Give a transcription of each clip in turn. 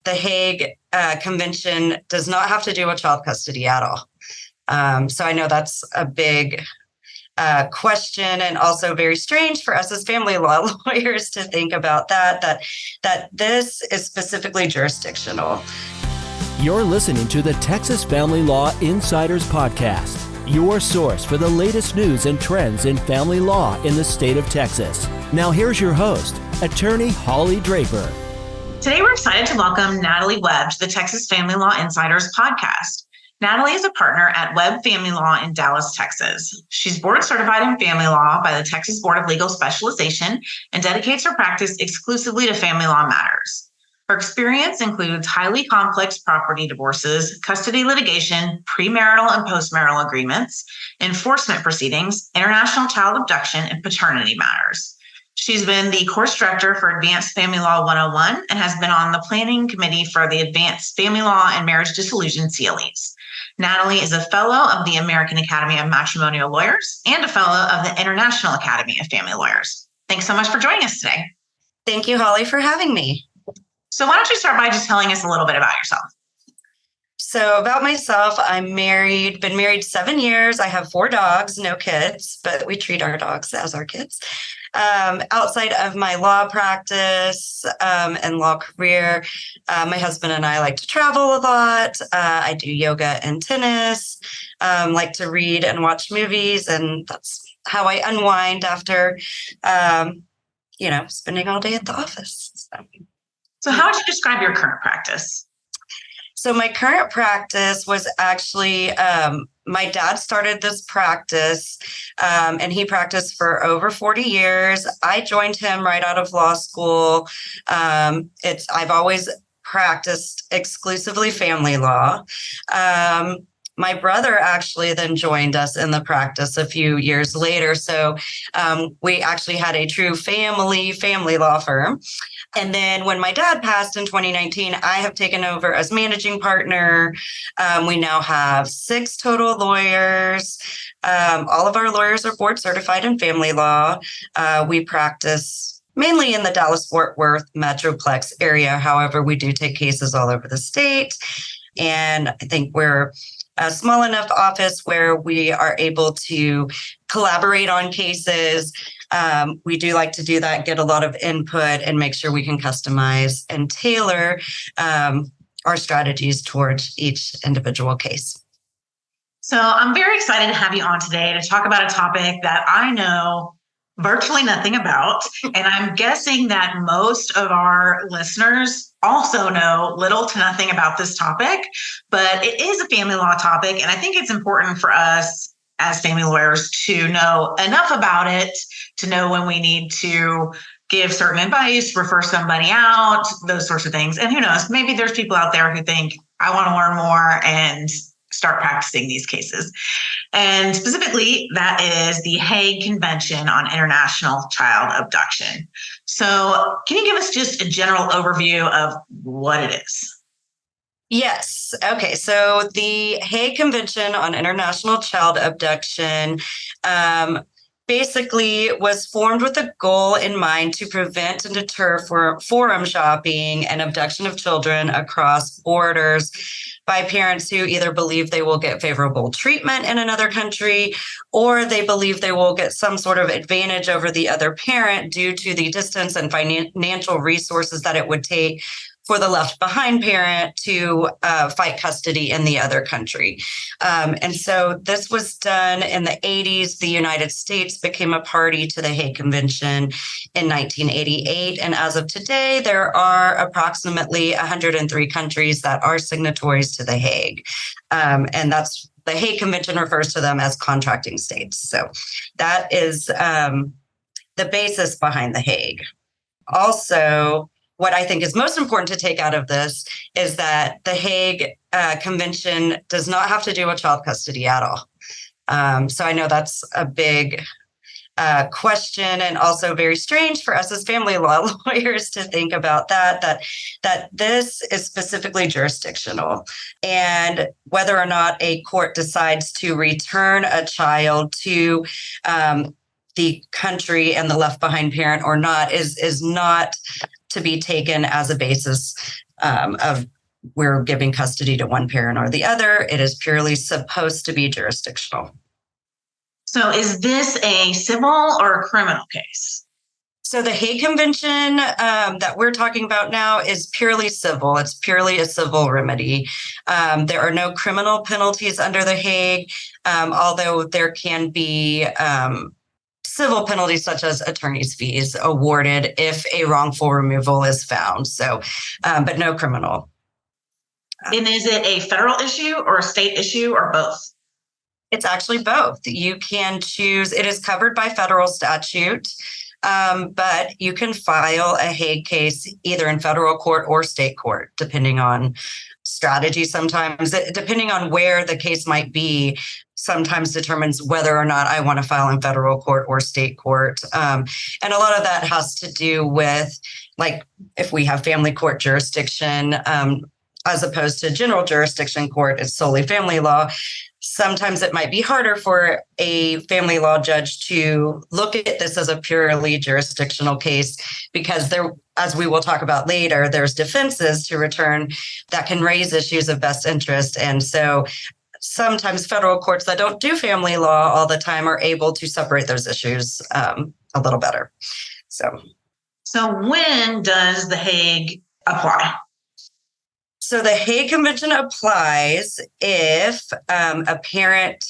the Hague Convention does not have to do with child custody at all. So I know that's a big question, and also very strange for us as family law lawyers to think about that this is specifically jurisdictional. You're listening to the Texas Family Law Insiders Podcast, your source for the latest news and trends in family law in the state of Texas. Now here's your host, Attorney Holly Draper. Today we're excited to welcome Natalie Webb to the Texas Family Law Insiders Podcast. Natalie is a partner at Webb Family Law in Dallas, Texas. She's board certified in family law by the Texas Board of Legal Specialization and dedicates her practice exclusively to family law matters. Her experience includes highly complex property divorces, custody litigation, premarital and postmarital agreements, enforcement proceedings, international child abduction, and paternity matters. She's been the course director for Advanced Family Law 101 and has been on the planning committee for the Advanced Family Law and Marriage Dissolution CLEs. Natalie is a fellow of the American Academy of Matrimonial Lawyers and a fellow of the International Academy of Family Lawyers. Thanks so much for joining us today. Thank you, Holly, for having me. So why don't you start by just telling us a little bit about yourself? So about myself, I'm married, been married 7 years. I have 4 dogs, no kids, but we treat our dogs as our kids. Outside of my law practice and law career, my husband and I like to travel a lot. I do yoga and tennis, like to read and watch movies, and that's how I unwind after, spending all day at the office. So how would you describe your current practice? So my current practice was actually, my dad started this practice and he practiced for over 40 years. I joined him right out of law school. I've always practiced exclusively family law. My brother actually then joined us in the practice a few years later. So we actually had a true family law firm. And then when my dad passed in 2019, I have taken over as managing partner. We now have 6 total lawyers. All of our lawyers are board certified in family law. We practice mainly in the Dallas-Fort Worth Metroplex area. However, we do take cases all over the state. And I think we're a small enough office where we are able to collaborate on cases. We do like to do that, get a lot of input, and make sure we can customize and tailor our strategies towards each individual case. So I'm very excited to have you on today to talk about a topic that I know virtually nothing about. And I'm guessing that most of our listeners also know little to nothing about this topic, but it is a family law topic. And I think it's important for us as family lawyers to know enough about it, to know when we need to give certain advice, refer somebody out, those sorts of things. And who knows, maybe there's people out there who think, I want to learn more and start practicing these cases. And specifically, that is the Hague Convention on International Child Abduction. So can you give us just a general overview of what it is? Yes. Okay. So the Hague Convention on International Child Abduction basically was formed with a goal in mind to prevent and deter forum shopping and abduction of children across borders by parents who either believe they will get favorable treatment in another country, or they believe they will get some sort of advantage over the other parent due to the distance and financial resources that it would take for the left behind parent to fight custody in the other country. And so this was done in the 80s. The United States became a party to the Hague Convention in 1988. And as of today, there are approximately 103 countries that are signatories to the Hague. And that's the Hague Convention refers to them as contracting states. So that is the basis behind the Hague. Also, what I think is most important to take out of this is that the Hague Convention does not have to do with child custody at all. So I know that's a big question, and also very strange for us as family law lawyers to think about that this is specifically jurisdictional. And whether or not a court decides to return a child to the country and the left behind parent or not is not to be taken as a basis of we're giving custody to one parent or the other. It is purely supposed to be jurisdictional. So is this a civil or a criminal case? So the Hague Convention that we're talking about now is purely civil. It's purely a civil remedy. There are no criminal penalties under the Hague, although there can be civil penalties such as attorney's fees awarded if a wrongful removal is found. So, but no criminal. And is it a federal issue or a state issue or both? It's actually both. You can choose. It is covered by federal statute. But you can file a Hague case either in federal court or state court, depending on strategy. Sometimes, depending on where the case might be, sometimes determines whether or not I want to file in federal court or state court. And a lot of that has to do with, like, if we have family court jurisdiction, as opposed to general jurisdiction court, it's solely family law. Sometimes it might be harder for a family law judge to look at this as a purely jurisdictional case because there, as we will talk about later, there's defenses to return that can raise issues of best interest. And so sometimes federal courts that don't do family law all the time are able to separate those issues a little better. So when does the Hague apply? So the Hague Convention applies if a parent,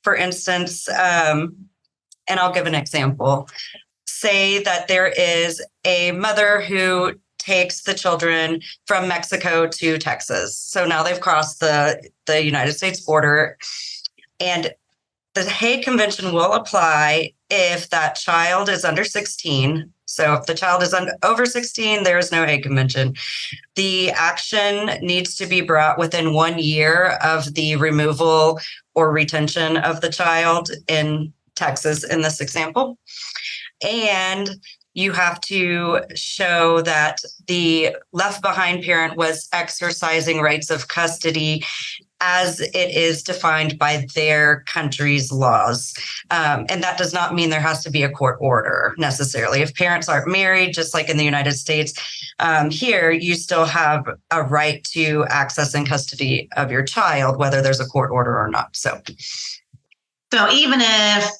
for instance, and I'll give an example, say that there is a mother who takes the children from Mexico to Texas. So now they've crossed the United States border, and the Hague Convention will apply if that child is under 16. So if the child is over 16, there is no Hague Convention. The action needs to be brought within 1 year of the removal or retention of the child in Texas in this example. And you have to show that the left behind parent was exercising rights of custody as it is defined by their country's laws. And that does not mean there has to be a court order necessarily. If parents aren't married, just like in the United States, here you still have a right to access and custody of your child, whether there's a court order or not. So even if,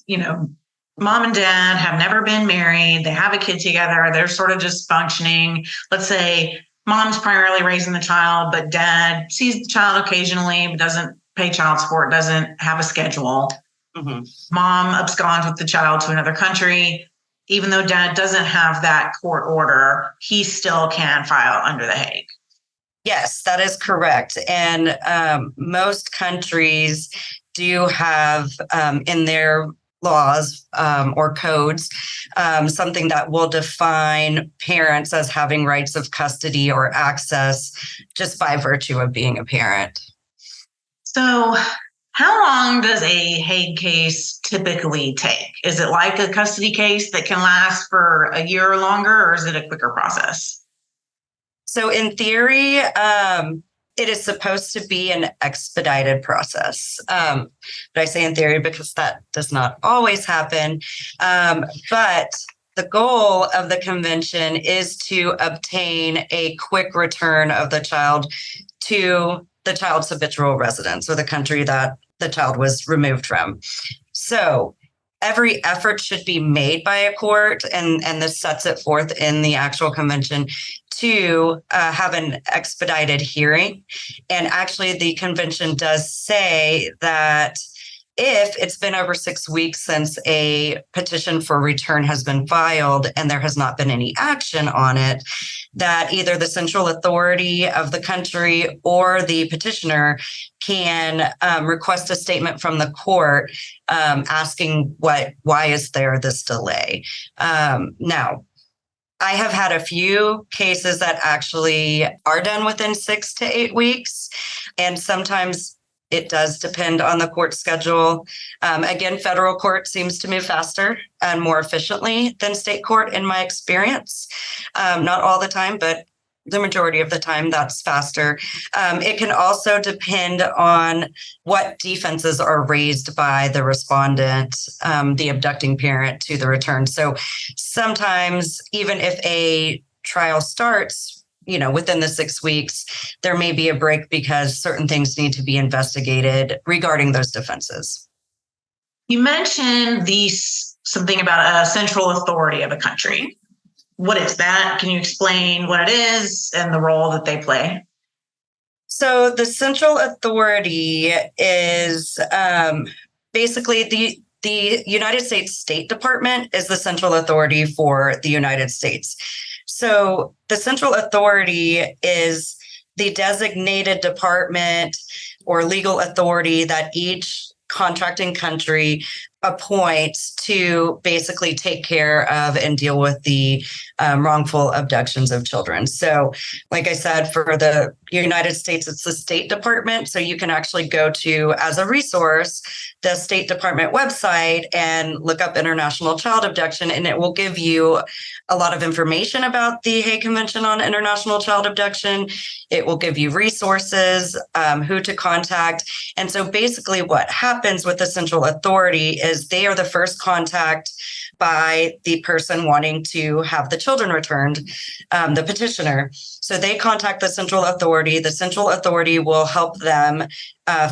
mom and dad have never been married, they have a kid together, they're sort of just functioning. Let's say mom's primarily raising the child, but dad sees the child occasionally, but doesn't pay child support, doesn't have a schedule. Mm-hmm. Mom absconds with the child to another country. Even though dad doesn't have that court order, he still can file under the Hague. Yes, that is correct. And most countries do have in their laws or codes, something that will define parents as having rights of custody or access just by virtue of being a parent. So how long does a Hague case typically take? Is it like a custody case that can last for a year or longer, or is it a quicker process? So in theory, it is supposed to be an expedited process. But I say in theory because that does not always happen. But the goal of the convention is to obtain a quick return of the child to the child's habitual residence or the country that the child was removed from. So every effort should be made by a court, and this sets it forth in the actual convention, to have an expedited hearing. And actually, the convention does say that if it's been over 6 weeks since a petition for return has been filed and there has not been any action on it, that either the central authority of the country or the petitioner can request a statement from the court asking why is there this delay. Now, I have had a few cases that actually are done within 6 to 8 weeks, and sometimes it does depend on the court schedule. Again, federal court seems to move faster and more efficiently than state court, in my experience. Not all the time, but the majority of the time, that's faster. It can also depend on what defenses are raised by the respondent, the abducting parent, to the return. So sometimes, even if a trial starts within the 6 weeks, there may be a break because certain things need to be investigated regarding those defenses. You mentioned something about a central authority of a country. What is that? Can you explain what it is and the role that they play? So the central authority is basically the United States State Department is the central authority for the United States. So the central authority is the designated department or legal authority that each contracting country appoints to basically take care of and deal with the wrongful abductions of children. So, like I said, for the United States, it's the State Department. So you can actually go to, as a resource, the State Department website and look up International Child Abduction, and it will give you a lot of information about the Hague Convention on International Child Abduction. It will give you resources, who to contact. And so basically what happens with the central authority is they are the first contact by the person wanting to have the children returned, the petitioner. So they contact the central authority. The central authority will help them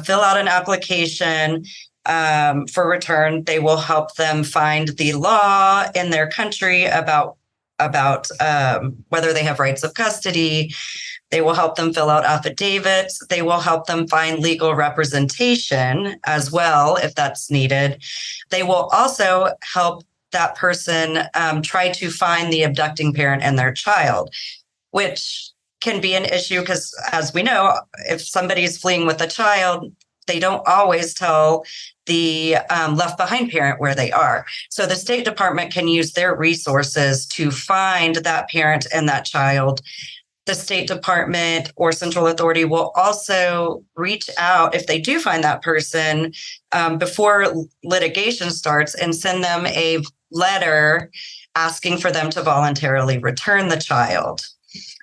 fill out an application for return. They will help them find the law in their country about whether they have rights of custody. They will help them fill out affidavits. They will help them find legal representation as well, if that's needed. They will also help that person try to find the abducting parent and their child, which can be an issue because, as we know, if somebody's fleeing with a child, they don't always tell the left behind parent where they are. So the State Department can use their resources to find that parent and that child. The State Department or central authority will also reach out if they do find that person before litigation starts and send them a letter asking for them to voluntarily return the child.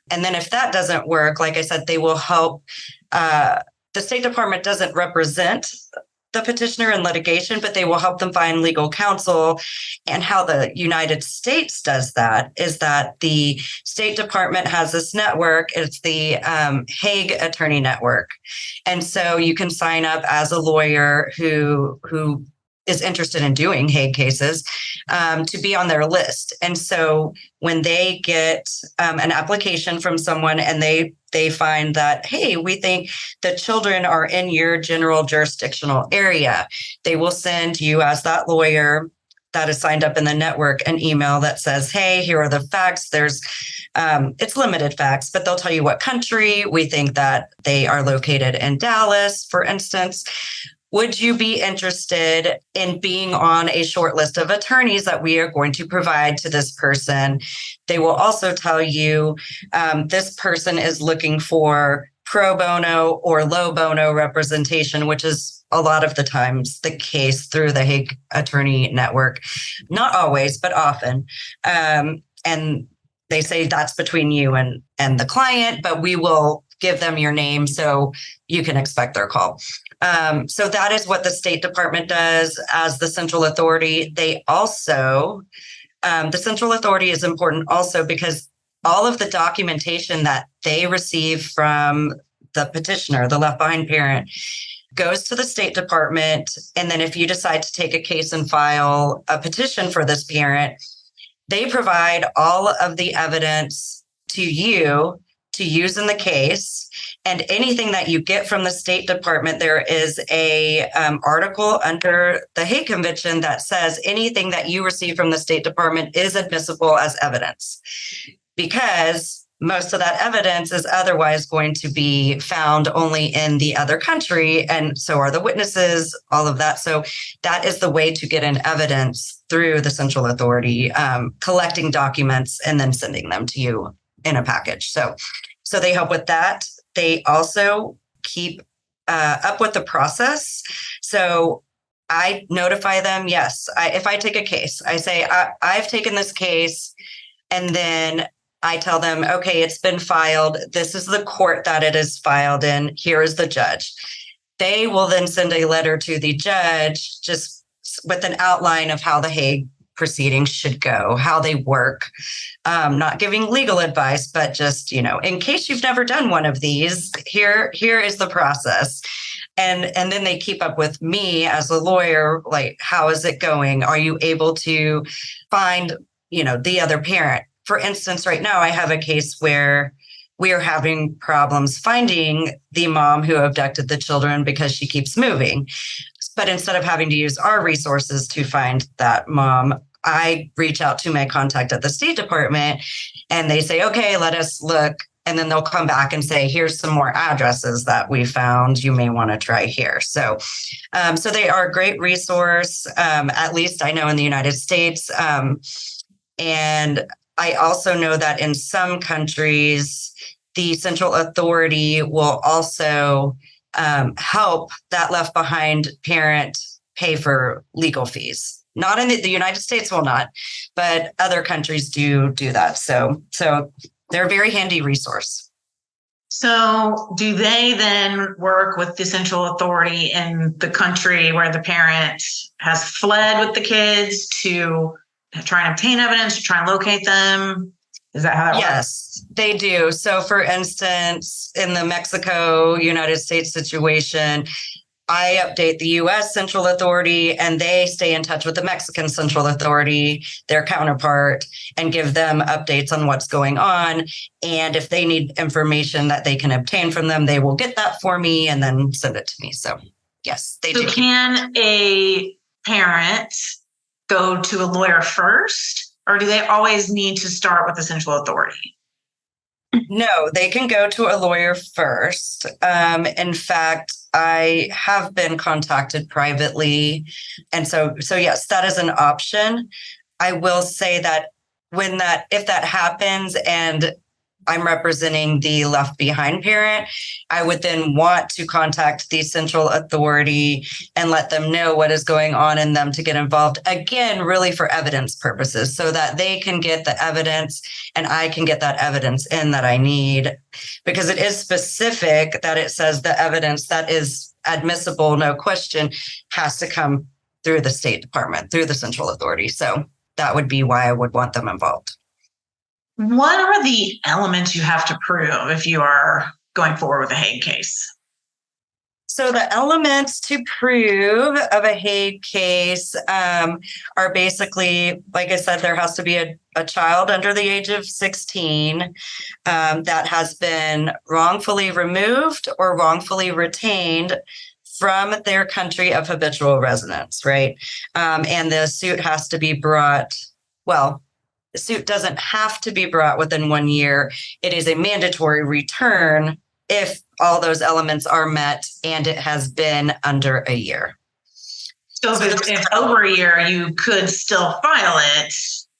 And then if that doesn't work, like I said, they will help. The State Department doesn't represent the petitioner in litigation, but they will help them find legal counsel. And how the United States does that is that the State Department has this network. It's the Hague Attorney Network. And so you can sign up as a lawyer who is interested in doing Hague cases to be on their list. And so when they get an application from someone and they find that, hey, we think the children are in your general jurisdictional area, they will send you, as that lawyer that is signed up in the network, an email that says, hey, here are the facts. It's limited facts, but they'll tell you what country. We think that they are located in Dallas, for instance. Would you be interested in being on a short list of attorneys that we are going to provide to this person? They will also tell you this person is looking for pro bono or low bono representation, which is a lot of the times the case through the Hague Attorney Network. Not always, but often. And they say that's between you and the client, but we will give them your name so you can expect their call. So that is what the State Department does as the central authority. They also, the central authority is important also because all of the documentation that they receive from the petitioner, the left behind parent, goes to the State Department. And then if you decide to take a case and file a petition for this parent, they provide all of the evidence to you to use in the case. And anything that you get from the State Department, there is a article under the Hague Convention that says anything that you receive from the State Department is admissible as evidence, because most of that evidence is otherwise going to be found only in the other country, and so are the witnesses, all of that. So that is the way to get in evidence through the central authority, collecting documents and then sending them to you in a package. So they help with that. They also keep up with the process. So I notify them. Yes, if I take a case, I say, I've taken this case, and then I tell them, okay, it's been filed. This is the court that it is filed in. Here is the judge. They will then send a letter to the judge just with an outline of how the Hague proceedings should go, how they work. Not giving legal advice, but just, in case you've never done one of these, here is the process. And then they keep up with me as a lawyer, like, how is it going? Are you able to find, the other parent? For instance, right now I have a case where we are having problems finding the mom who abducted the children because she keeps moving. But instead of having to use our resources to find that mom, I reach out to my contact at the State Department and they say, okay, let us look. And then they'll come back and say, here's some more addresses that we found. You may want to try here. So they are a great resource, at least I know in the United States. And I also know that in some countries, the central authority will also help that left behind parent pay for legal fees. Not in the United States will not, but other countries do that. So they're a very handy resource. So do they then work with the central authority in the country where the parent has fled with the kids to try and obtain evidence, to try and locate them? Is that how that works? Yes, they do. So for instance, in the Mexico, United States situation, I update the U.S. Central Authority and they stay in touch with the Mexican Central Authority, their counterpart, and give them updates on what's going on. And if they need information that they can obtain from them, they will get that for me and then send it to me. So yes, they do. So can a parent go to a lawyer first, or do they always need to start with the Central Authority? No, they can go to a lawyer first. In fact, I have been contacted privately. And so yes, that is an option. I will say that if that happens and I'm representing the left behind parent, I would then want to contact the central authority and let them know what is going on and them to get involved, again, really for evidence purposes, so that they can get the evidence and I can get that evidence in that I need, because it is specific that it says the evidence that is admissible, no question, has to come through the State Department, through the central authority. So that would be why I would want them involved. What are the elements you have to prove if you are going forward with a Hague case? So the elements to prove of a Hague case are basically, like I said, there has to be a child under the age of 16 that has been wrongfully removed or wrongfully retained from their country of habitual residence, right? And the suit has to be brought, the suit doesn't have to be brought within 1 year. It is a mandatory return if all those elements are met and it has been under a year. So if it's over a year, you could still file it.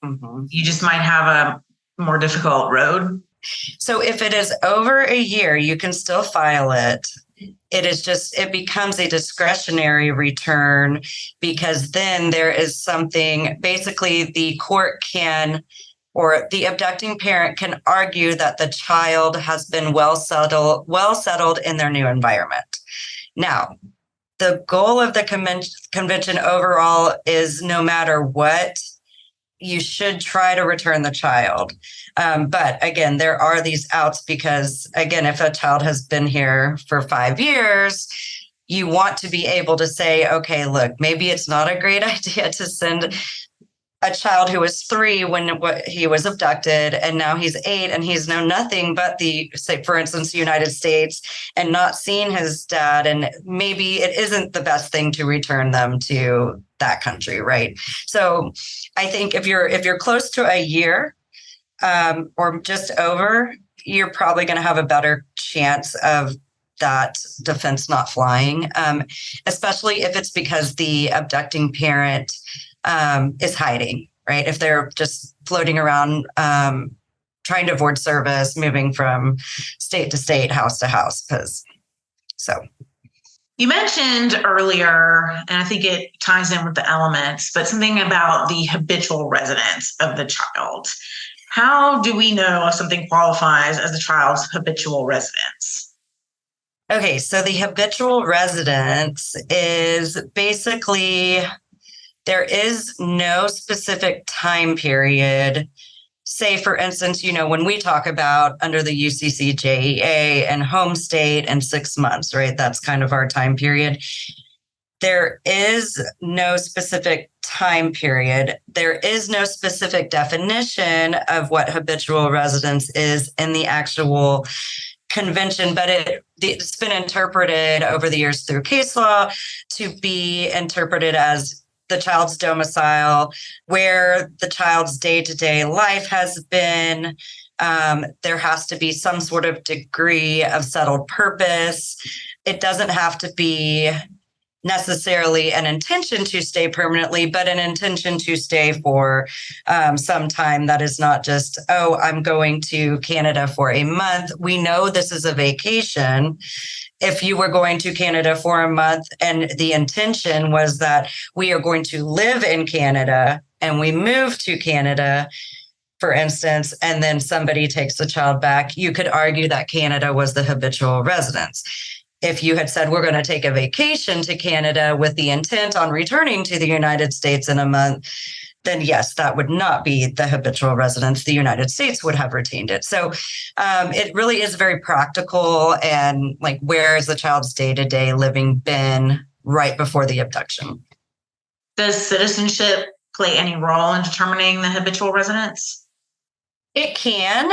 Mm-hmm. You just might have a more difficult road. So if it is over a year, you can still file it. It becomes a discretionary return, because then there is something, basically the court can, or the abducting parent can argue that the child has been well settled in their new environment. Now, the goal of the convention overall is, no matter what, you should try to return the child. But again, there are these outs, because again, if a child has been here for 5 years, you want to be able to say, okay, look, maybe it's not a great idea to send a child who was 3 when he was abducted, and now he's 8 and he's known nothing but say, for instance, the United States, and not seen his dad. And maybe it isn't the best thing to return them to that country, right? So I think if you're close to a year or just over, you're probably going to have a better chance of that defense not flying, especially if it's because the abducting parent is hiding, right? If they're just floating around, trying to avoid service, moving from state to state, house to house. You mentioned earlier, and I think it ties in with the elements, but something about the habitual residence of the child. How do we know if something qualifies as a child's habitual residence? Okay, so the habitual residence is basically There is no specific time period. Say, for instance, when we talk about under the UCCJEA and home state and 6 months, right? That's kind of our time period. There is no specific time period. There is no specific definition of what habitual residence is in the actual convention, but it's been interpreted over the years through case law to be interpreted as the child's domicile, where the child's day-to-day life has been. There has to be some sort of degree of settled purpose. It doesn't have to be necessarily an intention to stay permanently, but an intention to stay for some time. That is not just, oh, I'm going to Canada for a month. We know this is a vacation. If you were going to Canada for a month and the intention was that we are going to live in Canada and we move to Canada, for instance, and then somebody takes the child back, you could argue that Canada was the habitual residence. If you had said, we're going to take a vacation to Canada with the intent on returning to the United States in a month, then yes, that would not be the habitual residence. The United States would have retained it. So it really is very practical. And like, where is the child's day-to-day living been right before the abduction? Does citizenship play any role in determining the habitual residence? It can.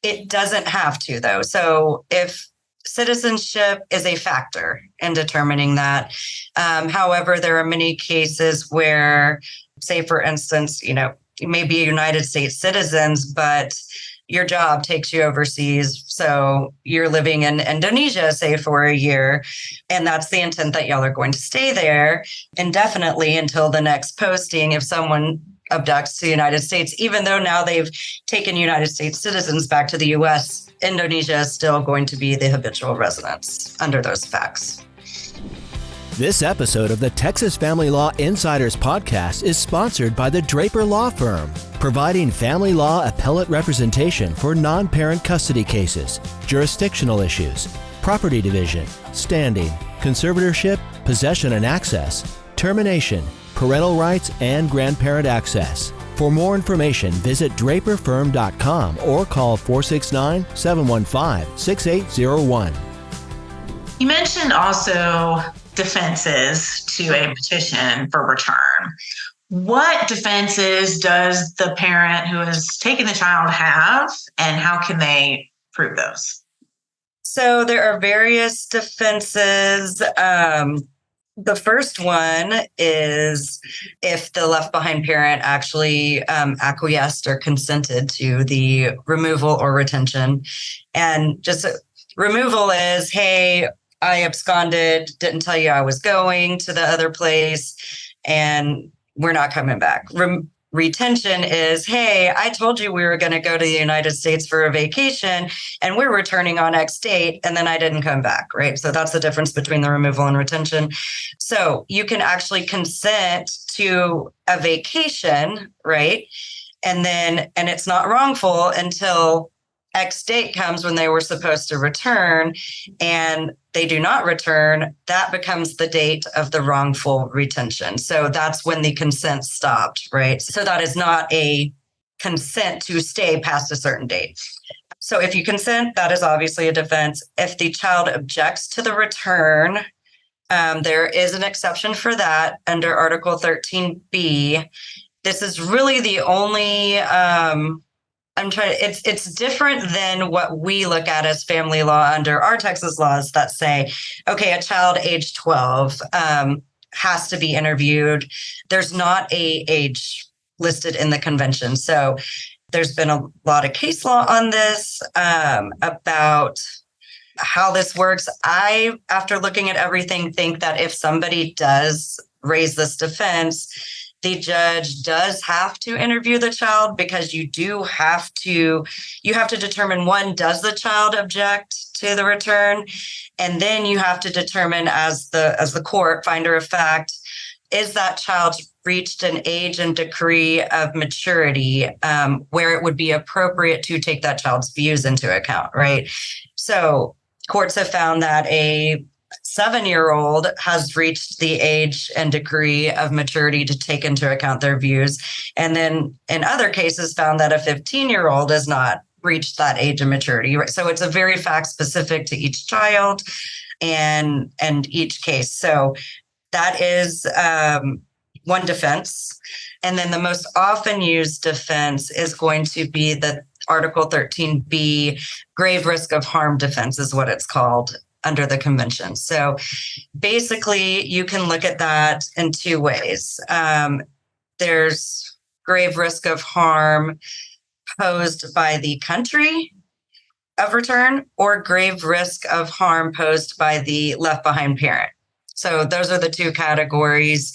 It doesn't have to, though. So if citizenship is a factor in determining that. However, there are many cases where, say, for instance, you may be United States citizens, but your job takes you overseas. So you're living in Indonesia, say, for a year, and that's the intent that y'all are going to stay there indefinitely until the next posting. If someone abducts to the United States, even though now they've taken United States citizens back to the U.S., Indonesia is still going to be the habitual residence under those facts. This episode of the Texas Family Law Insiders podcast is sponsored by the Draper Law Firm, providing family law appellate representation for non-parent custody cases, jurisdictional issues, property division, standing, conservatorship, possession and access, termination, parental rights, and grandparent access. For more information, visit draperfirm.com or call 469-715-6801. You mentioned also defenses to a petition for return. What defenses does the parent who has taken the child have, and how can they prove those? So there are various defenses. The first one is if the left behind parent actually acquiesced or consented to the removal or retention. And just removal is, hey, I absconded, didn't tell you I was going to the other place, and we're not coming back. Retention is, hey, I told you we were going to go to the United States for a vacation and we're returning on X date, and then I didn't come back, right? So that's the difference between the removal and retention. So you can actually consent to a vacation, right? And it's not wrongful until X date comes when they were supposed to return and they do not return. That becomes the date of the wrongful retention. So that's when the consent stopped, right? So that is not a consent to stay past a certain date. So if you consent, that is obviously a defense. If the child objects to the return, there is an exception for that under Article 13B. This is really the only it's different than what we look at as family law under our Texas laws that say, okay, a child age 12 has to be interviewed. There's not a age listed in the convention. So there's been a lot of case law on this about how this works. I, after looking at everything, think that if somebody does raise this defense, the judge does have to interview the child, because you have to determine, one, does the child object to the return? And then you have to determine as the court, finder of fact, is that child reached an age and degree of maturity where it would be appropriate to take that child's views into account, right? So courts have found that a 7-year-old has reached the age and degree of maturity to take into account their views. And then in other cases found that a 15-year-old has not reached that age of maturity. So it's a very fact specific to each child and each case. So that is one defense. And then the most often used defense is going to be the Article 13B, grave risk of harm defense is what it's called under the convention. So basically, you can look at that in two ways. There's grave risk of harm posed by the country of return or grave risk of harm posed by the left behind parent. So those are the two categories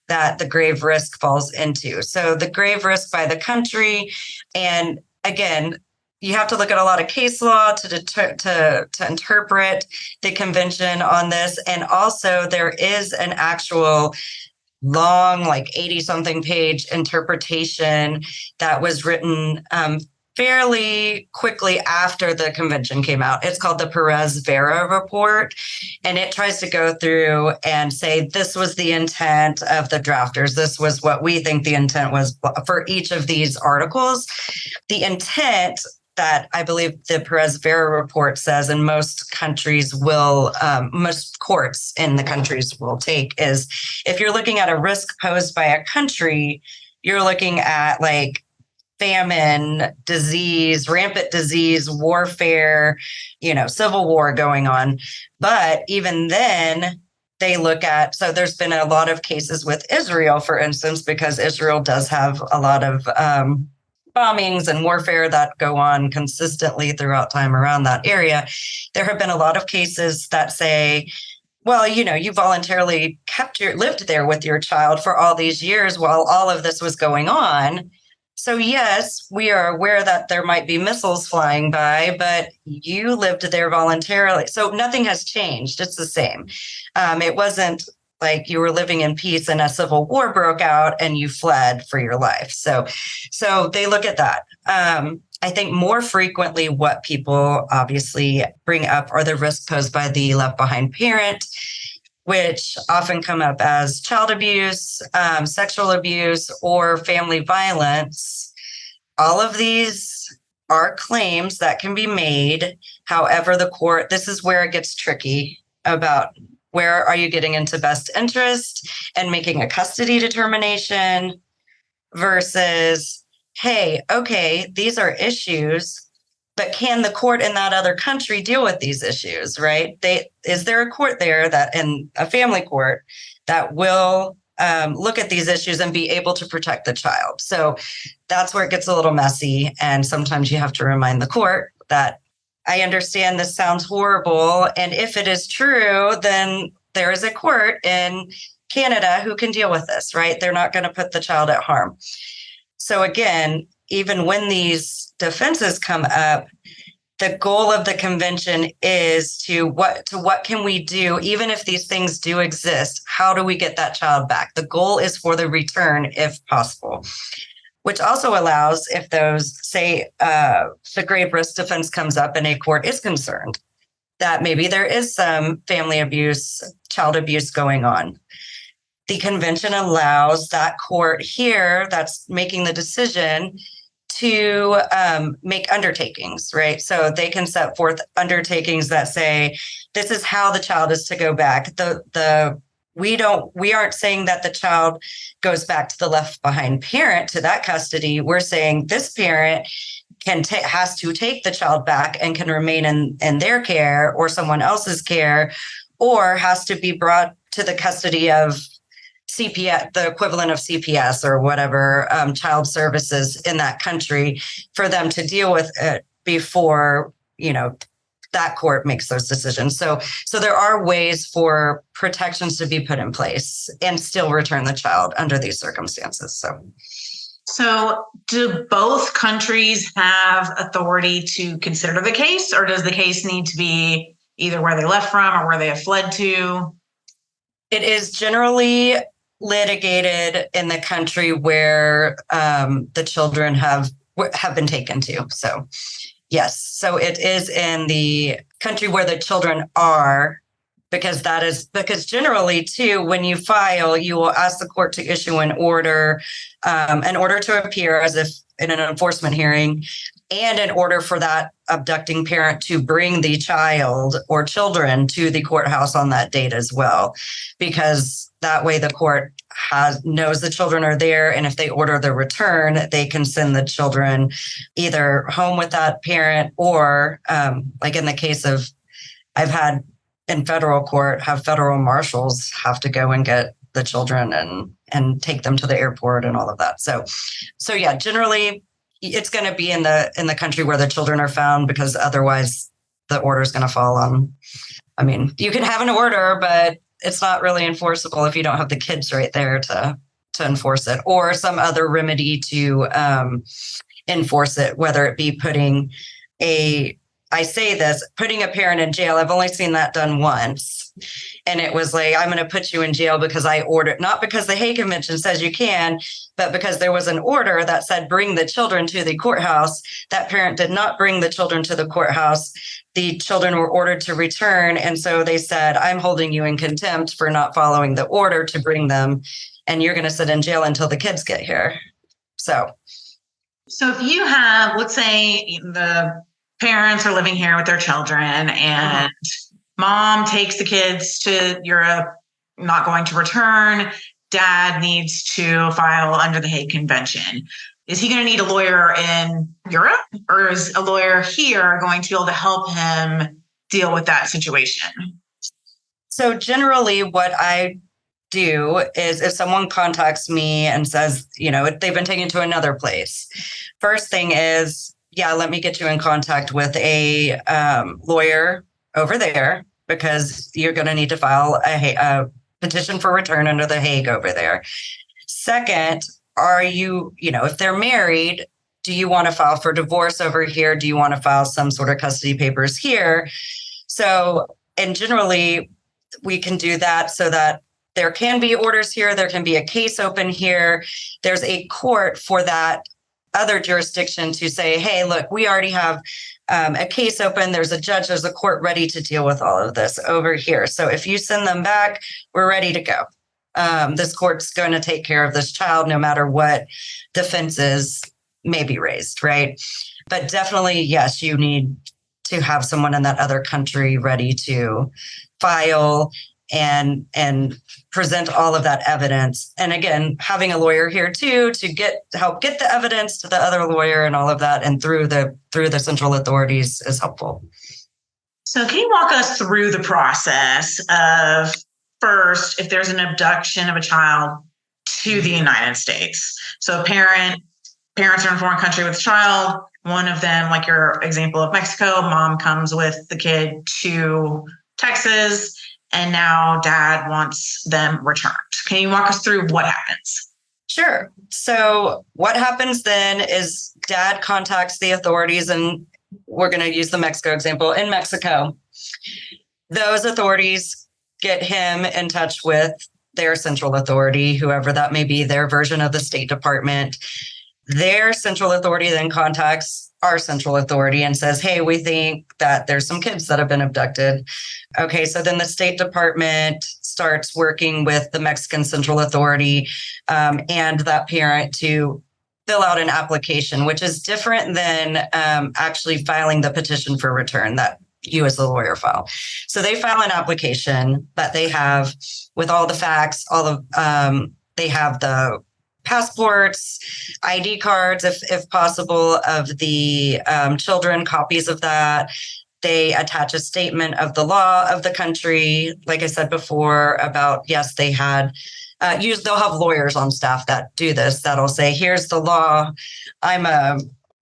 that the grave risk falls into. So the grave risk by the country, and again, you have to look at a lot of case law to interpret the convention on this. And also there is an actual long, like 80-something page interpretation that was written fairly quickly after the convention came out. It's called the Perez-Vera report, and it tries to go through and say, this was the intent of the drafters. This was what we think the intent was for each of these articles. The intent that I believe the Perez-Vera report says, and most countries will, most courts in the countries will take, is if you're looking at a risk posed by a country, you're looking at like famine, disease, rampant disease, warfare, civil war going on. But even then, they look at, so there's been a lot of cases with Israel, for instance, because Israel does have a lot of bombings and warfare that go on consistently throughout time around that area. There have been a lot of cases that say, well, you voluntarily lived there with your child for all these years while all of this was going on. So yes, we are aware that there might be missiles flying by, but you lived there voluntarily. So nothing has changed. It's the same. It wasn't like you were living in peace and a civil war broke out and you fled for your life. So they look at that. I think more frequently what people obviously bring up are the risks posed by the left behind parent, which often come up as child abuse, sexual abuse, or family violence. All of these are claims that can be made. However, this is where it gets tricky about where are you getting into best interest and making a custody determination versus, hey, okay, these are issues, but can the court in that other country deal with these issues, right? Is there a court there in a family court that will look at these issues and be able to protect the child? So that's where it gets a little messy. And sometimes you have to remind the court that I understand this sounds horrible. And if it is true, then there is a court in Canada who can deal with this, right? They're not going to put the child at harm. So again, even when these defenses come up, the goal of the convention is to what can we do, even if these things do exist, how do we get that child back? The goal is for the return if possible, which also allows if those, say, the grave risk defense comes up and a court is concerned that maybe there is some family abuse, child abuse going on. The convention allows that court here that's making the decision to make undertakings, right? So they can set forth undertakings that say, this is how the child is to go back. We aren't saying that the child goes back to the left behind parent to that custody. We're saying this parent has to take the child back and can remain in their care or someone else's care, or has to be brought to the custody of CPS, the equivalent of CPS or whatever, child services in that country for them to deal with it before, that court makes those decisions. So there are ways for protections to be put in place and still return the child under these circumstances. So do both countries have authority to consider the case, or does the case need to be either where they left from or where they have fled to? It is generally litigated in the country where the children have been taken to. So yes, so it is in the country where the children are, because generally too, when you file, you will ask the court to issue an order to appear as if in an enforcement hearing, and an order for that abducting parent to bring the child or children to the courthouse on that date as well, because that way the court knows the children are there, and if they order the return, they can send the children either home with that parent or, like in the case of, I've had in federal court, have federal marshals have to go and get the children and take them to the airport and all of that. So yeah, generally it's going to be in the country where the children are found, because otherwise the order is going to fall on. I mean, you can have an order, but it's not really enforceable if you don't have the kids right there to enforce it, or some other remedy to enforce it, whether it be putting a parent in jail. I've only seen that done once. And it was like, I'm going to put you in jail because I ordered, not because the Hague Convention says you can, but because there was an order that said, bring the children to the courthouse. That parent did not bring the children to the courthouse. The children were ordered to return. And so they said, I'm holding you in contempt for not following the order to bring them. And you're going to sit in jail until the kids get here. So if you have, let's say the parents are living here with their children and mom takes the kids to Europe, not going to return. Dad needs to file under the Hague Convention. Is he going to need a lawyer in Europe, or is a lawyer here going to be able to help him deal with that situation? So generally what I do is, if someone contacts me and says, they've been taken to another place, first thing is, let me get you in contact with a lawyer over there, because you're going to need to file a petition for return under the Hague over there. Second, are you, if they're married, do you want to file for divorce over here? Do you want to file some sort of custody papers here? So, and generally we can do that so that there can be orders here. There can be a case open here. There's a court for that other jurisdiction to say, hey, look, we already have a case open. There's a judge, there's a court ready to deal with all of this over here. So if you send them back, we're ready to go. This court's going to take care of this child, no matter what defenses may be raised, right? But definitely, yes, you need to have someone in that other country ready to file and present all of that evidence. And again, having a lawyer here too to help get the evidence to the other lawyer and all of that, and through the central authorities is helpful. So can you walk us through the process of, first, if there's an abduction of a child to the United States? So parents are in a foreign country with a child. One of them, like your example of Mexico, mom comes with the kid to Texas, and now dad wants them returned. Can you walk us through what happens? Sure. So what happens then is dad contacts the authorities, and we're going to use the Mexico example. In Mexico, those authorities get him in touch with their central authority, whoever that may be, their version of the State Department. Their central authority then contacts our central authority and says, hey, we think that there's some kids that have been abducted. Okay, so then the State Department starts working with the Mexican Central Authority and that parent to fill out an application, which is different than actually filing the petition for return that you as the lawyer file. So they file an application that they have with all the facts, they have the passports, ID cards, if possible, of the children, copies of that. They attach a statement of the law of the country. Like I said before about, yes, they had they'll have lawyers on staff that do this, that'll say, here's the law. I'm a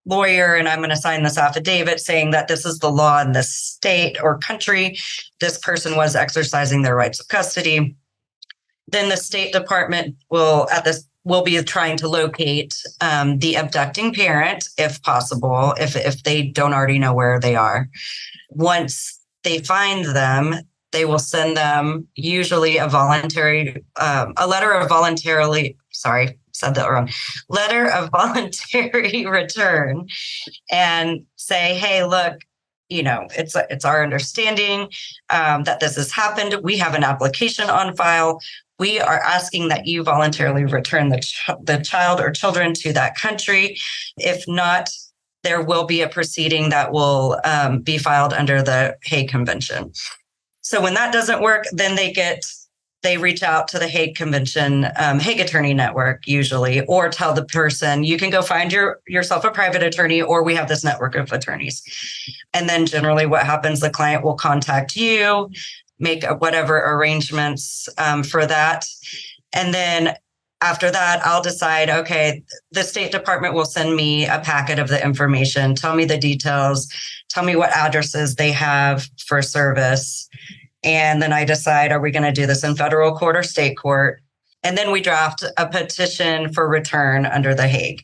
lawyer and I'm going to sign this affidavit saying that this is the law in this state or country. This person was exercising their rights of custody. Then the State Department will be trying to locate the abducting parent, if possible, if they don't already know where they are. Once they find them, they will send them usually a letter of voluntary return, and say, hey, look, it's our understanding that this has happened. We have an application on file. We are asking that you voluntarily return the child or children to that country. If not, there will be a proceeding that will be filed under the Hague Convention. So when that doesn't work, then they reach out to the Hague Convention, Hague Attorney Network usually, or tell the person, you can go find yourself a private attorney, or we have this network of attorneys. And then generally what happens, the client will contact you, make whatever arrangements for that. And then after that, I'll decide, okay, the State Department will send me a packet of the information, tell me the details, tell me what addresses they have for service. And then I decide, are we going to do this in federal court or state court? And then we draft a petition for return under the Hague.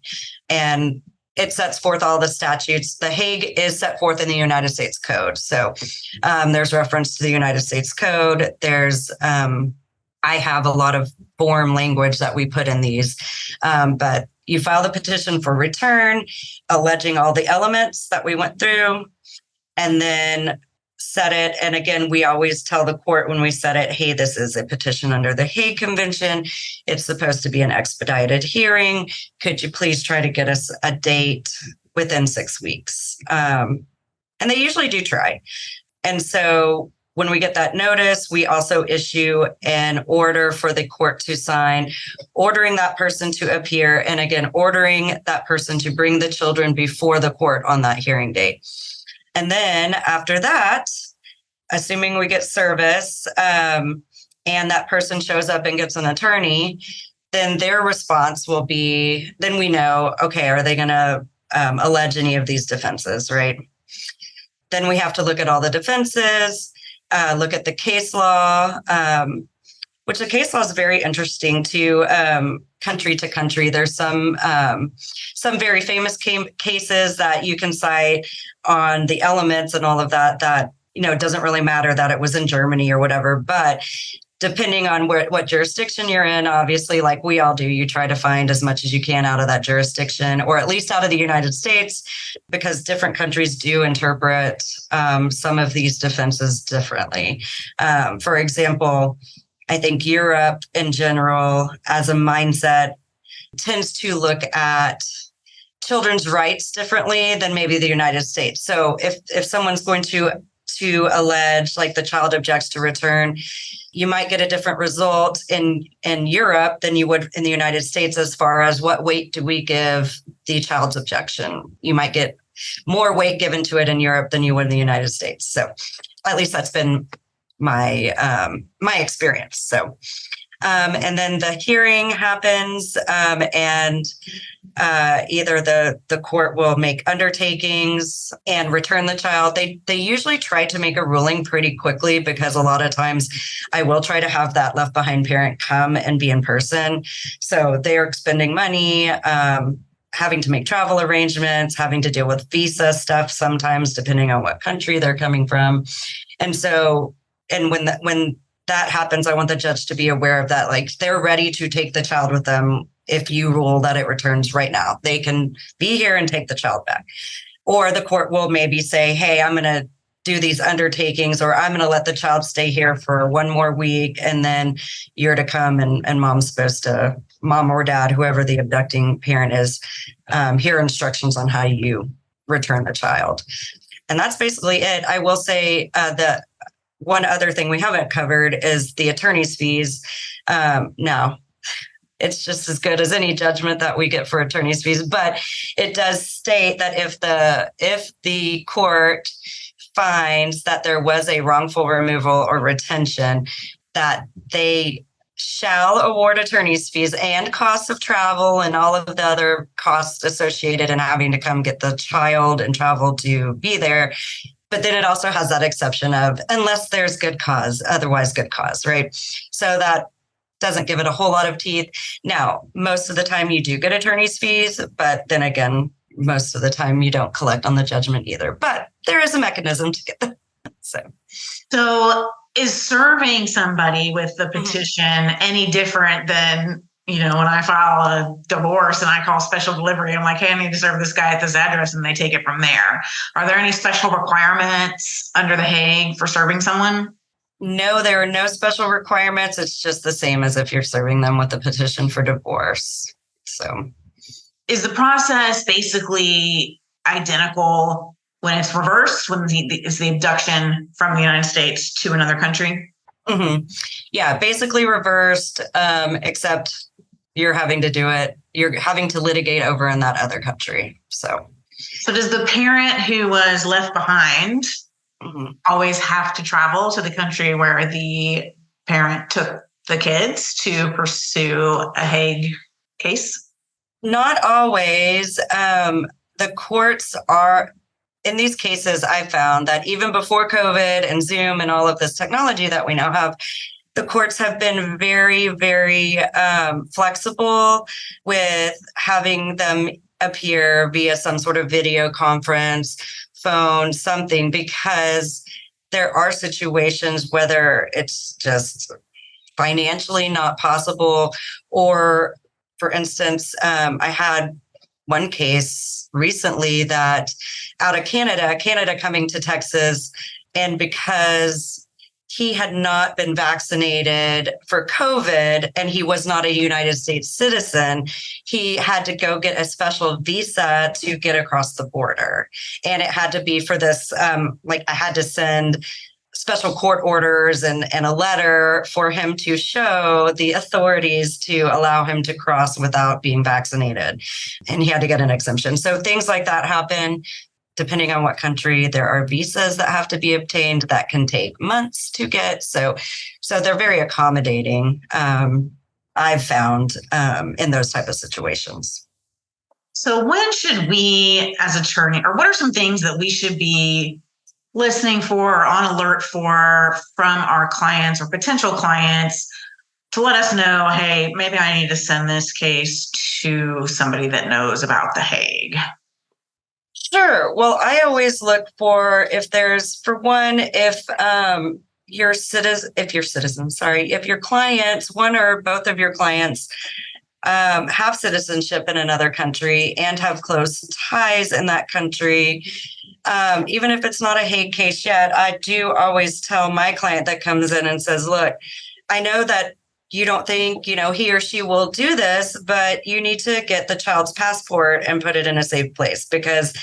And it sets forth all the statutes. The Hague is set forth in the United States Code. So there's reference to the United States Code. There's, I have a lot of form language that we put in these, but you file the petition for return, alleging all the elements that we went through, and then set it. And again, we always tell the court when we set it, hey, this is a petition under the Hague Convention. It's supposed to be an expedited hearing. Could you please try to get us a date within 6 weeks? And they usually do try. And so when we get that notice, we also issue an order for the court to sign, ordering that person to appear. And again, ordering that person to bring the children before the court on that hearing date. And then after that, assuming we get service and that person shows up and gets an attorney, then their response will be, then we know, okay, are they going to allege any of these defenses, right? Then we have to look at all the defenses, look at the case law, which the case law is very interesting to country to country. There's some very famous cases that you can cite on the elements and all of that, it doesn't really matter that it was in Germany or whatever, but depending on what jurisdiction you're in, obviously, like we all do, you try to find as much as you can out of that jurisdiction, or at least out of the United States, because different countries do interpret some of these defenses differently. For example, I think Europe in general, as a mindset, tends to look at children's rights differently than maybe the United States. So if someone's going to allege, like the child objects to return, you might get a different result in Europe than you would in the United States as far as what weight do we give the child's objection. You might get more weight given to it in Europe than you would in the United States. So at least that's been my experience. So and then the hearing happens, and either the court will make undertakings and return the child. They usually try to make a ruling pretty quickly, because a lot of times I will try to have that left behind parent come and be in person. So they are spending money, having to make travel arrangements, having to deal with visa stuff sometimes, depending on what country they're coming from. And so, and when that happens, I want the judge to be aware of that. Like, they're ready to take the child with them if you rule that it returns right now. They can be here and take the child back. Or the court will maybe say, hey, I'm going to do these undertakings, or I'm going to let the child stay here for one more week, and then you're to come and mom's supposed to, mom or dad, whoever the abducting parent is, hear instructions on how you return the child. And that's basically it. I will say that one other thing we haven't covered is the attorney's fees. Now, it's just as good as any judgment that we get for attorney's fees, but it does state that if the court finds that there was a wrongful removal or retention, that they shall award attorney's fees and costs of travel and all of the other costs associated in having to come get the child and travel to be there. But then it also has that exception of unless there's good cause, otherwise good cause, right? So that doesn't give it a whole lot of teeth. Now, most of the time you do get attorney's fees, but then again, most of the time you don't collect on the judgment either. But there is a mechanism to get them. So is serving somebody with the petition any different than when I file a divorce and I call special delivery, I'm like, hey, I need to serve this guy at this address, and they take it from there. Are there any special requirements under the Hague for serving someone? No, there are no special requirements. It's just the same as if you're serving them with a petition for divorce. So, is the process basically identical when it's reversed, when it's the abduction from the United States to another country? Mm-hmm. Yeah, basically reversed, except you're having to do it. You're having to litigate over in that other country. So does the parent who was left behind always have to travel to the country where the parent took the kids to pursue a Hague case? Not always. The courts are, in these cases, I found that even before COVID and Zoom and all of this technology that we now have, the courts have been very, very flexible with having them appear via some sort of video conference, phone, something, because there are situations, whether it's just financially not possible, or, for instance, I had one case recently that out of Canada coming to Texas, and because he had not been vaccinated for COVID and he was not a United States citizen, he had to go get a special visa to get across the border. And it had to be for this, I had to send special court orders and a letter for him to show the authorities to allow him to cross without being vaccinated. And he had to get an exemption. So things like that happen. Depending on what country, there are visas that have to be obtained that can take months to get. So they're very accommodating, I've found, in those type of situations. So when should we, as attorney, or what are some things that we should be listening for or on alert for from our clients or potential clients to let us know, hey, maybe I need to send this case to somebody that knows about the Hague? Sure. Well, I always look for if your clients, one or both of your clients, have citizenship in another country and have close ties in that country, even if it's not a Hague case yet, I do always tell my client that comes in and says, look, I know that you don't think, he or she will do this, but you need to get the child's passport and put it in a safe place, because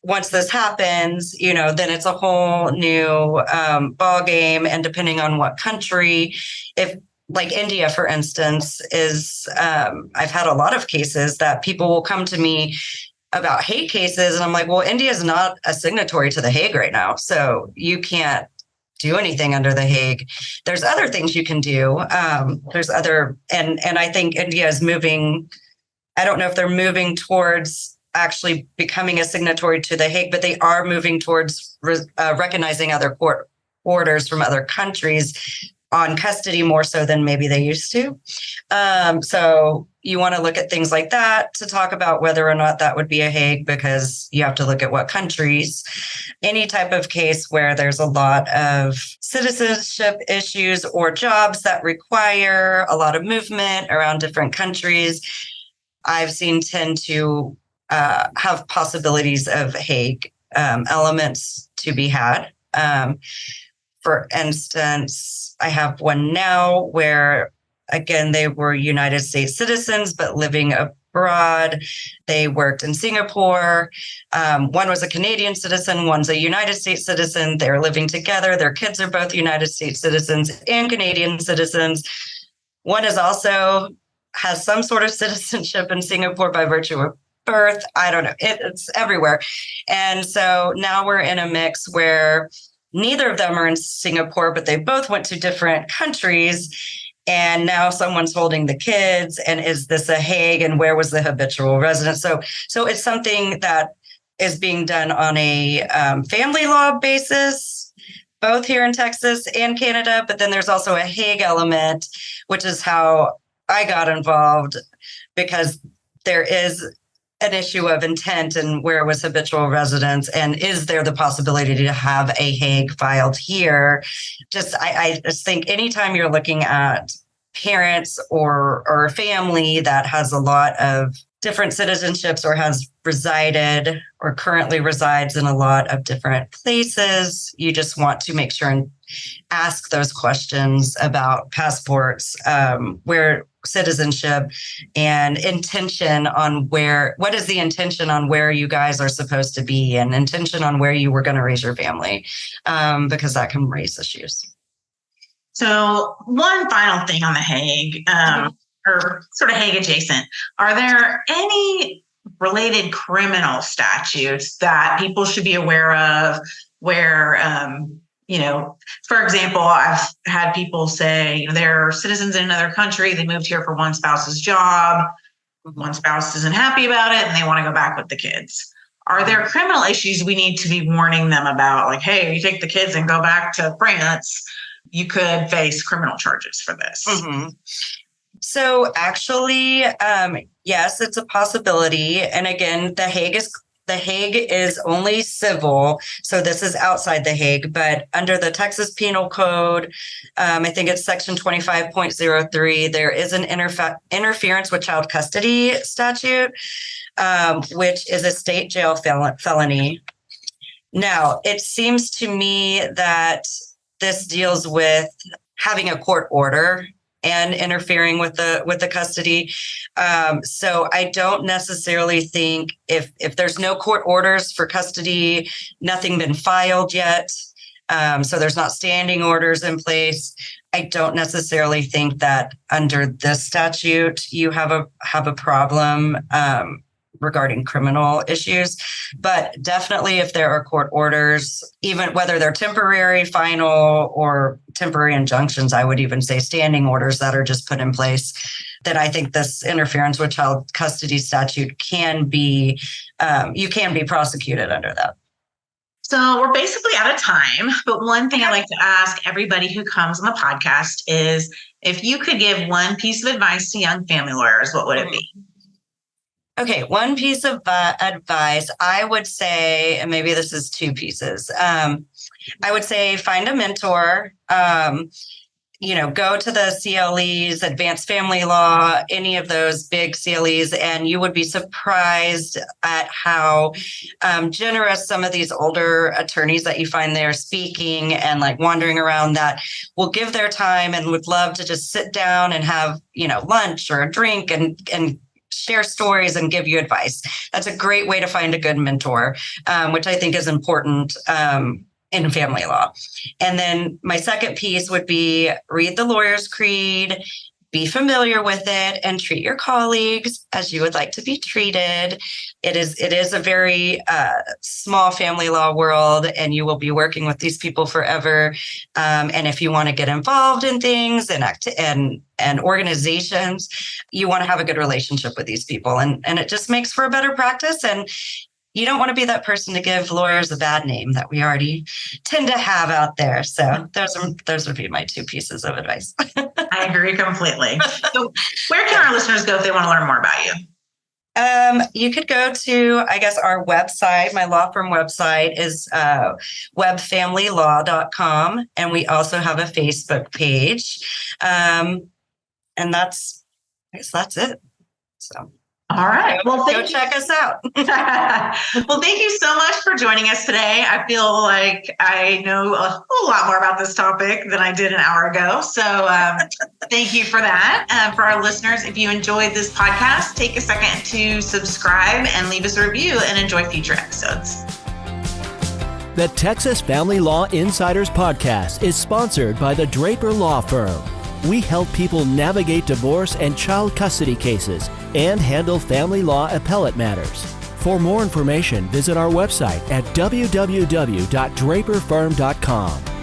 once this happens, then it's a whole new ball game. And depending on what country, if like India, for instance, is, I've had a lot of cases that people will come to me about Hague cases. And I'm like, well, India is not a signatory to the Hague right now. So you can't do anything under the Hague. There's other things you can do. And I think India is moving. I don't know if they're moving towards actually becoming a signatory to the Hague, but they are moving towards recognizing other court orders from other countries on custody more so than maybe they used to. So you want to look at things like that to talk about whether or not that would be a Hague, because you have to look at what countries. Any type of case where there's a lot of citizenship issues or jobs that require a lot of movement around different countries, I've seen tend to have possibilities of Hague elements to be had. For instance, I have one now where, again, they were United States citizens, but living abroad. They worked in Singapore. One was a Canadian citizen, one's a United States citizen. They're living together. Their kids are both United States citizens and Canadian citizens. One is also has some sort of citizenship in Singapore by virtue of birth. I don't know. It's everywhere. And so now we're in a mix where neither of them are in Singapore, but they both went to different countries. And now someone's holding the kids. And is this a Hague? And where was the habitual residence? So it's something that is being done on a family law basis, both here in Texas and Canada. But then there's also a Hague element, which is how I got involved, because there is an issue of intent and where was habitual residence, and is there the possibility to have a Hague filed here? I just think anytime you're looking at parents or a family that has a lot of different citizenships or has resided or currently resides in a lot of different places, you just want to make sure and ask those questions about passports, where citizenship and intention on what is the intention on where you guys are supposed to be and intention on where you were going to raise your family, because that can raise issues. So one final thing on the Hague, or sort of Hague adjacent, are there any related criminal statutes that people should be aware of where, for example, I've had people say they're citizens in another country, they moved here for one spouse's job, one spouse isn't happy about it, and they want to go back with the kids. Are there criminal issues we need to be warning them about? Like, hey, if you take the kids and go back to France, you could face criminal charges for this. Mm-hmm. So actually, yes, it's a possibility. And again, the Hague is only civil. So this is outside the Hague, but under the Texas Penal Code, I think it's section 25.03, there is an interference with child custody statute, which is a state jail felony. Now, it seems to me that this deals with having a court order and interfering with the custody. So I don't necessarily think if there's no court orders for custody, nothing been filed yet, so there's not standing orders in place, I don't necessarily think that under this statute you have a problem regarding criminal issues. But definitely if there are court orders, even whether they're temporary, final, or temporary injunctions, I would even say standing orders that are just put in place, that I think this interference with child custody statute can be, you can be prosecuted under that. So we're basically out of time, but one thing I like to ask everybody who comes on the podcast is, if you could give one piece of advice to young family lawyers, what would it be? Okay, one piece of advice, I would say, and maybe this is two pieces. I would say find a mentor, go to the CLEs, Advanced Family Law, any of those big CLEs, and you would be surprised at how generous some of these older attorneys that you find there speaking and like wandering around that will give their time and would love to just sit down and have, lunch or a drink and share stories and give you advice. That's a great way to find a good mentor, which I think is important in family law. And then my second piece would be read the Lawyer's Creed, be familiar with it, and treat your colleagues as you would like to be treated. It is a very small family law world, and you will be working with these people forever. And if you want to get involved in things and organizations, you want to have a good relationship with these people, and it just makes for a better practice. And you don't want to be that person to give lawyers a bad name that we already tend to have out there. So those would be my two pieces of advice. I agree completely. So where can our listeners go if they want to learn more about you? You could go to, I guess, our website. My law firm website is webfamilylaw.com. And we also have a Facebook page. And that's it. So. All right. Well, go check us out. Well, thank you so much for joining us today. I feel like I know a whole lot more about this topic than I did an hour ago. So thank you for that. For our listeners, if you enjoyed this podcast, take a second to subscribe and leave us a review and enjoy future episodes. The Texas Family Law Insiders podcast is sponsored by the Draper Law Firm. We help people navigate divorce and child custody cases and handle family law appellate matters. For more information, visit our website at www.draperfirm.com.